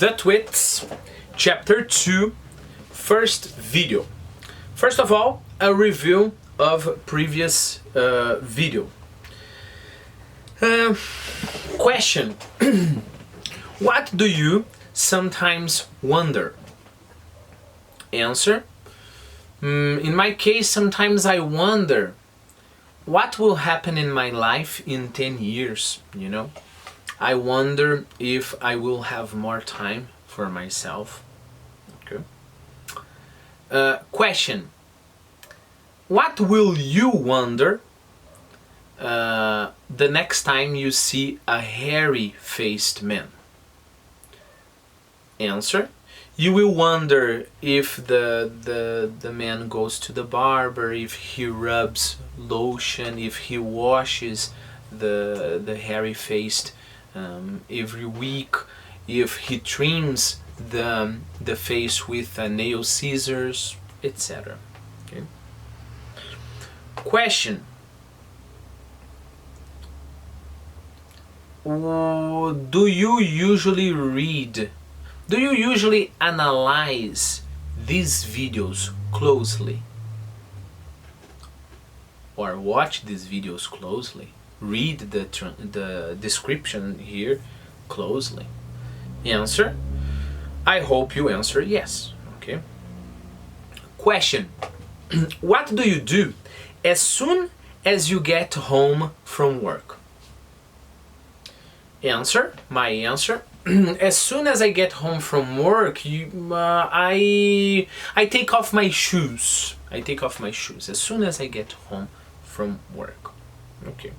The Twits, Chapter 2, first video. First of all, a review of previous video. Question. What do you sometimes wonder? Answer. In my case, sometimes I wonder what will happen in my life in 10 years, you know? I wonder if I will have more time for myself. Okay. Question. What will you wonder the next time you see a hairy-faced man? Answer. You will wonder if the man goes to the barber, if he rubs lotion, if he washes the hairy-faced every week, if he trims the face with nail scissors, etc. Okay. Question. Do you usually analyze these videos closely? Or watch these videos closely? Read the description here closely. Answer. I hope you answer yes. Okay. Question. What do you do as soon as you get home from work? Answer. My answer. As soon as I get home from work, I take off my shoes. I take off my shoes as soon as I get home from work. Okay.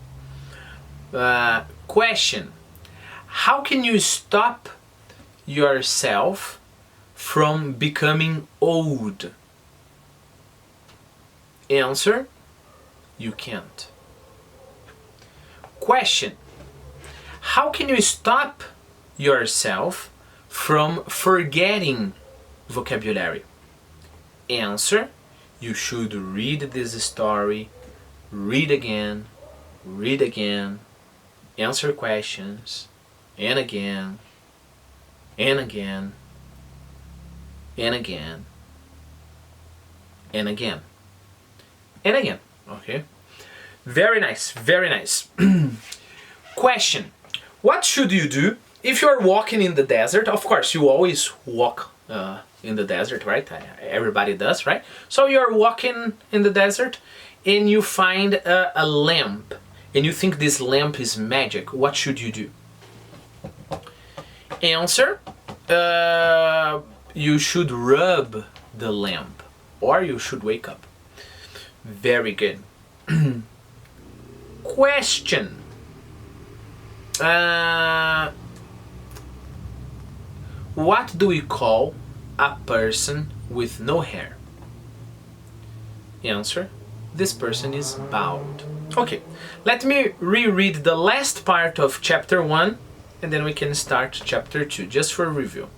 Question. How can you stop yourself from becoming old? Answer. You can't. Question. How can you stop yourself from forgetting vocabulary? Answer. You should read this story, read again, answer questions, and again, and again, and again, and again, and again. Okay? Very nice, very nice. Question. What should you do if you're walking in the desert? Of course, you always walk in the desert, right? Everybody does, right? So you're walking in the desert and you find a lamp and you think this lamp is magic. What should you do? Answer. You should rub the lamp or you should wake up. Very good. Question. What do we call a person with no hair? Answer. This person is bald. Okay, let me reread the last part of chapter 1 and then we can start chapter 2 just for review.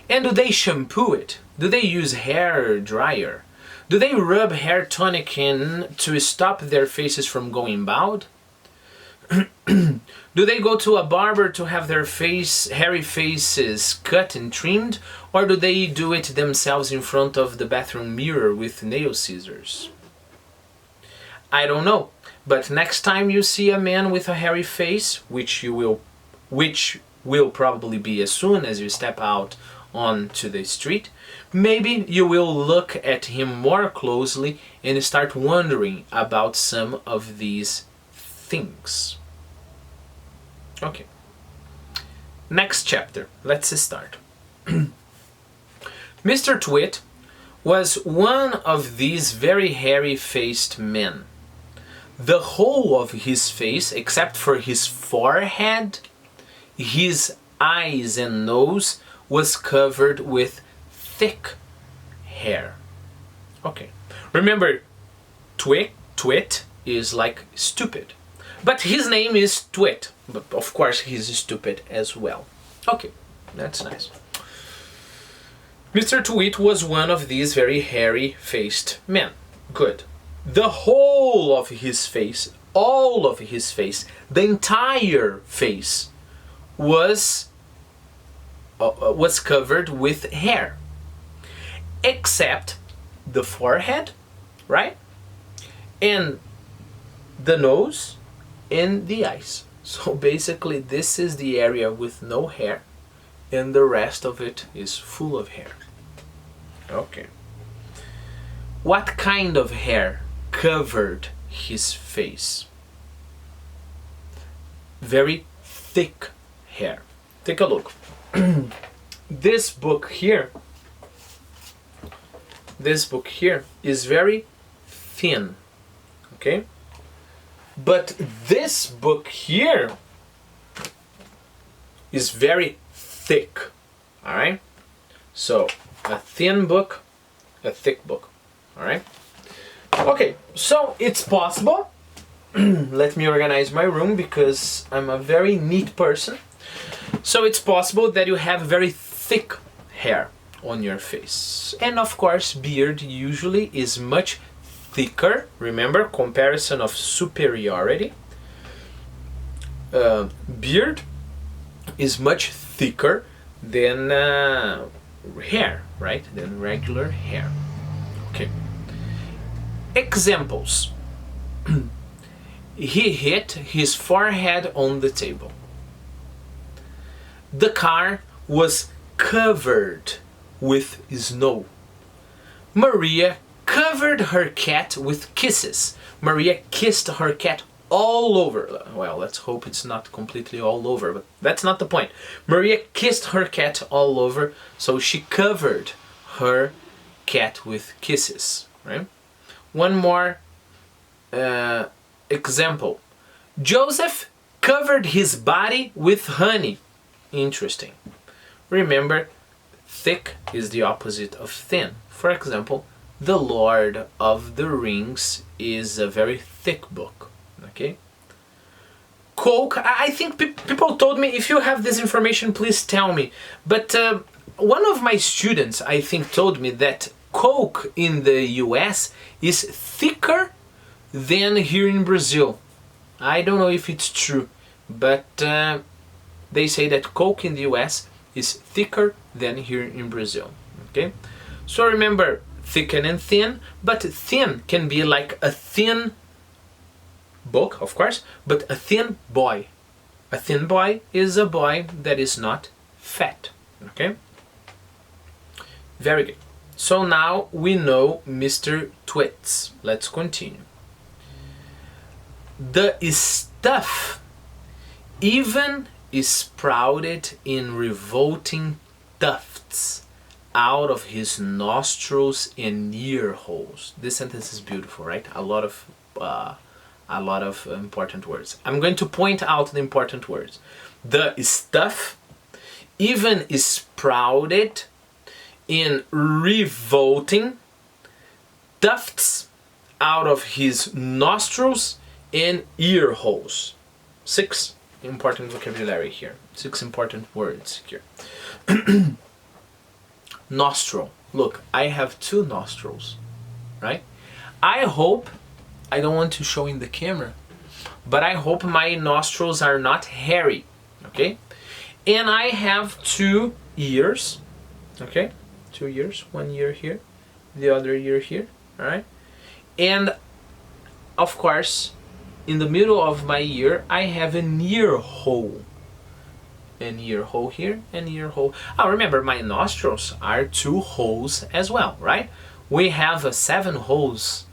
And do they shampoo it? Do they use hair dryer? Do they rub hair tonic in to stop their faces from going bald? Do they go to a barber to have their hairy faces cut and trimmed, or do they do it themselves in front of the bathroom mirror with nail scissors? I don't know, but next time you see a man with a hairy face, which will probably be as soon as you step out onto the street, maybe you will look at him more closely and start wondering about some of these things. Okay. Next chapter. Let's start. Mr. Twit was one of these very hairy-faced men. The whole of his face, except for his forehead, his eyes and nose, was covered with thick hair. Okay. Remember, Twit is like stupid. But his name is Twit. But of course he's stupid as well. Okay, that's nice. Mr. Twit was one of these very hairy-faced men. Good. The whole of his face, all of his face, the entire face was was covered with hair, except the forehead, right? And the nose and the eyes. So basically this is the area with no hair, and the rest of it is full of hair. Okay. What kind of hair covered his face? Very thick hair. Take a look. This book here is very thin, okay? But this book here is very thick, all right? So a thin book, a thick book, all right? Okay, so it's possible. Let me organize my room because I'm a very neat person. So it's possible that you have very thick hair on your face. And of course, beard usually is much thicker. Remember, comparison of superiority. Beard is much thicker than hair, right? Than regular hair. Okay. Examples. He hit his forehead on the table. The car was covered with snow. Maria covered her cat with kisses. Maria kissed her cat all over. Well, let's hope it's not completely all over, but that's not the point. Maria kissed her cat all over, so she covered her cat with kisses, right? One more example. Joseph covered his body with honey. Interesting. Remember, thick is the opposite of thin. For example, The Lord of the Rings is a very thick book. Okay? Coke, I think people told me, if you have this information, please tell me. But one of my students, I think, told me that Coke in the US is thicker than here in Brazil. I don't know if it's true, but they say that Coke in the US is thicker than here in Brazil. Okay? So remember, thicken and thin, but thin can be like a thin book, of course, but a thin boy. A thin boy is a boy that is not fat. Okay? Very good. So now we know Mr. Twits. Let's continue. The stuff even sprouted in revolting tufts out of his nostrils and ear holes. This sentence is beautiful, right? A lot of important words. I'm going to point out the important words. The stuff even sprouted in revolting tufts out of his nostrils and ear holes. 6 important vocabulary here. 6 important words here. Nostril. Look, I have 2 nostrils, right? I hope, I don't want to show in the camera, but I hope my nostrils are not hairy, okay? And I have 2 ears, okay? 2 ears, 1 ear here, the other ear here, all right? And of course, in the middle of my ear, I have an ear hole. An ear hole here, an ear hole. Oh, remember, my nostrils are 2 holes as well, right? We have 7 holes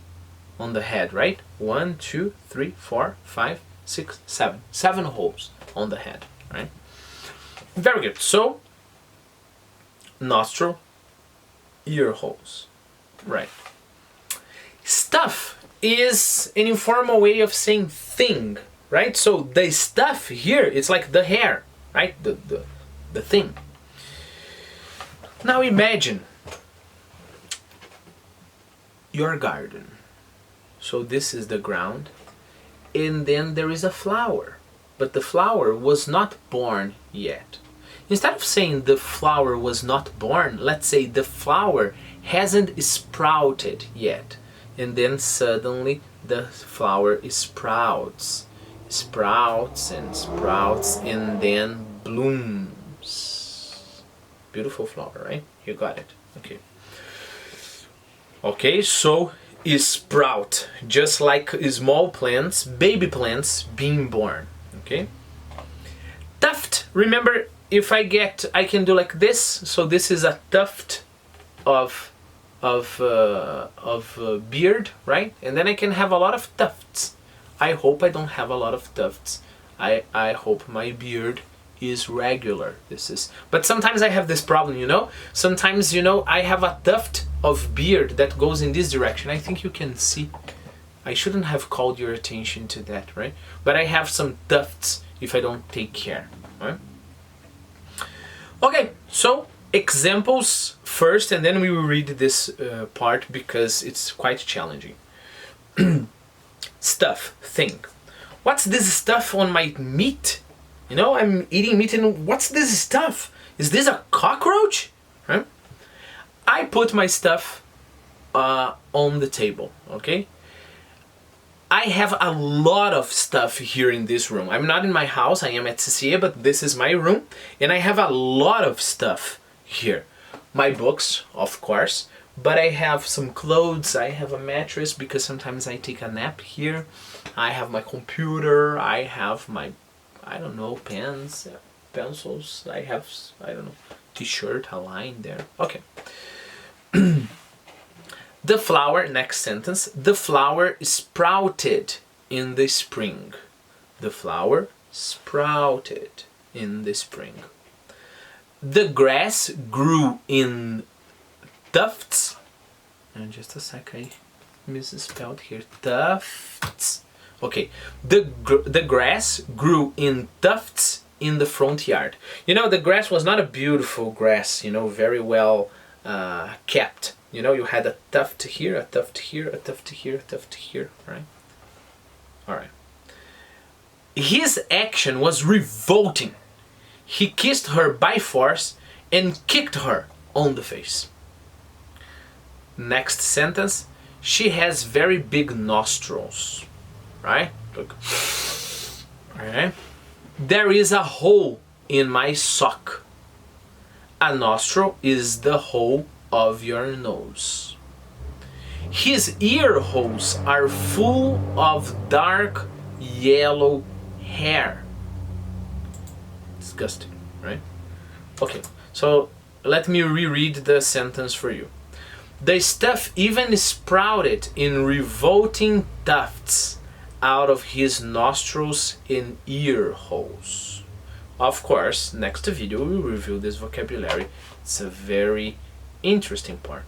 on the head, right? 1, 2, 3, 4, 5, 6, 7. 7 holes on the head, right? Very good. So, nostril, ear holes, right? Stuff is an informal way of saying thing, right? So the stuff here, it's like the hair, right? The thing. Now imagine your garden. So this is the ground, and then there is a flower, but the flower was not born yet. Instead of saying the flower was not born, let's say the flower hasn't sprouted yet. And then suddenly the flower sprouts. Sprouts and sprouts and then blooms. Beautiful flower, right? You got it. Okay. Okay, so sprout, just like small plants, baby plants being born. Okay. Tuft. Remember, if I can do like this. So this is a tuft of beard, right? And then I can have a lot of tufts. I hope I don't have a lot of tufts. I hope my beard is regular. But sometimes I have this problem, you know? Sometimes, you know, I have a tuft of beard that goes in this direction. I think you can see. I shouldn't have called your attention to that, right? But I have some tufts if I don't take care, right? Okay, so examples first, and then we will read this part because it's quite challenging. Stuff, thing. What's this stuff on my meat? You know, I'm eating meat and what's this stuff? Is this a cockroach? Huh? I put my stuff on the table, okay? I have a lot of stuff here in this room. I'm not in my house, I am at CCA, but this is my room, and I have a lot of stuff here. My books, of course, but I have some clothes, I have a mattress because sometimes I take a nap here. I have my computer, I have my, I don't know, pens, pencils, I have, I don't know, t-shirt, a line there. Okay. The flower, next sentence, the flower sprouted in the spring. The flower sprouted in the spring. The grass grew in tufts. And just a sec, I misspelled here. Tufts. Okay. The grass grew in tufts in the front yard. You know, the grass was not a beautiful grass, you know, very well kept. You know, you had a tuft here, a tuft here, a tuft here, a tuft here, right? All right. His action was revolting. He kissed her by force and kicked her on the face. Next sentence. She has very big nostrils, right? Look. All right. There is a hole in my sock. A nostril is the hole of your nose. His ear holes are full of dark yellow hair. Disgusting, right? Okay, so let me reread the sentence for you. The stuff even sprouted in revolting tufts out of his nostrils and ear holes. Of course, next video we will review this vocabulary. It's a very interesting part.